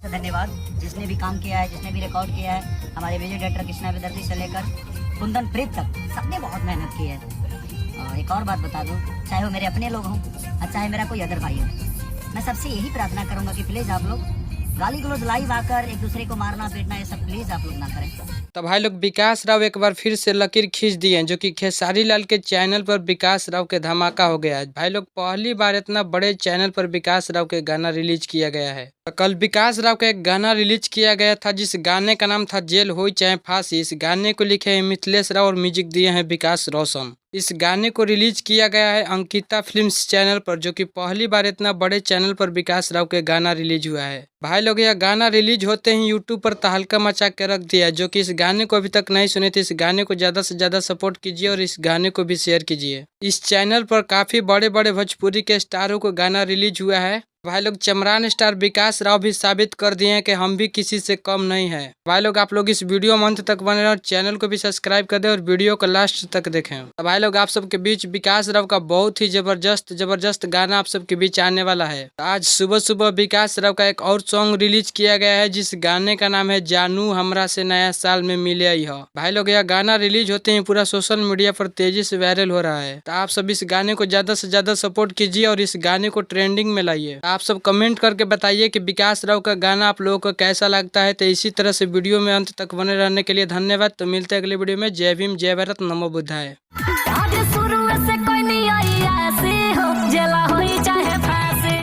का धन्यवाद। जिसने भी काम किया है, जिसने भी रिकॉर्ड किया है, हमारे विजय डायरेक्टर कृष्णा विदर्ती से लेकर कुंदन प्रीत तक, सबने बहुत मेहनत की है। और एक और बात बता दूं, चाहे वो मेरे अपने लोग हों और चाहे मेरा कोई अदर भाई हो, मैं सबसे यही प्रार्थना करूंगा कि प्लीज आप लोग गाली गलौज लाइव आकर एक दूसरे को मारना पीटना ये सब प्लीज आप लोग ना करें। तो भाई लोग विकास राव एक बार फिर से लकीर खींच दिए हैं, जो कि खेसारी लाल के चैनल पर विकास राव के धमाका हो गया है। भाई लोग पहली बार इतना बड़े चैनल पर विकास राव के गाना रिलीज किया गया है। तो कल विकास राव का एक गाना रिलीज किया गया था, जिस गाने का नाम था जेल होई चाहे फांसी। इस गाने को लिखे हैं मिथिलेश राव और म्यूजिक दिए हैं विकास रोशन। इस गाने को रिलीज किया गया है अंकिता फिल्म्स चैनल पर, जो कि पहली बार इतना बड़े चैनल पर विकास राव के गाना रिलीज हुआ है। भाई लोग यह गाना रिलीज होते ही यूट्यूब पर तहलका मचा के रख दिया, जो कि इस गाने को अभी तक नहीं सुने थे। इस गाने को ज्यादा से ज्यादा सपोर्ट कीजिए और इस गाने को भी शेयर कीजिए। इस चैनल पर काफी बड़े बड़े भोजपुरी के स्टारों को गाना रिलीज हुआ है। भाई लोग चमरान स्टार विकास राव भी साबित कर दिए हैं कि हम भी किसी से कम नहीं है। भाई लोग आप लोग इस वीडियो में अंत तक बने रहे और चैनल को भी सब्सक्राइब कर दें और वीडियो को लास्ट तक देखें। तो भाई लोग आप सबके बीच विकास राव का बहुत ही जबरदस्त गाना आप सबके बीच आने वाला है। तो आज सुबह सुबह विकास राव का एक और सॉन्ग रिलीज किया गया है, जिस गाने का नाम है जानू हमरा से नया साल में मिले यह। भाई लोग यह गाना रिलीज होते ही पूरा सोशल मीडिया पर तेजी से वायरल हो रहा है। तो आप सब इस गाने को ज्यादा से ज्यादा सपोर्ट कीजिए और इस गाने को ट्रेंडिंग में लाइए। आप सब कमेंट करके बताइए कि विकास राव का गाना आप लोगों को कैसा लगता है। तो इसी तरह से वीडियो में अंत तक बने रहने के लिए धन्यवाद। तो मिलते हैं अगले वीडियो में। जय भीम, जय भारत, नमो बुद्धाय।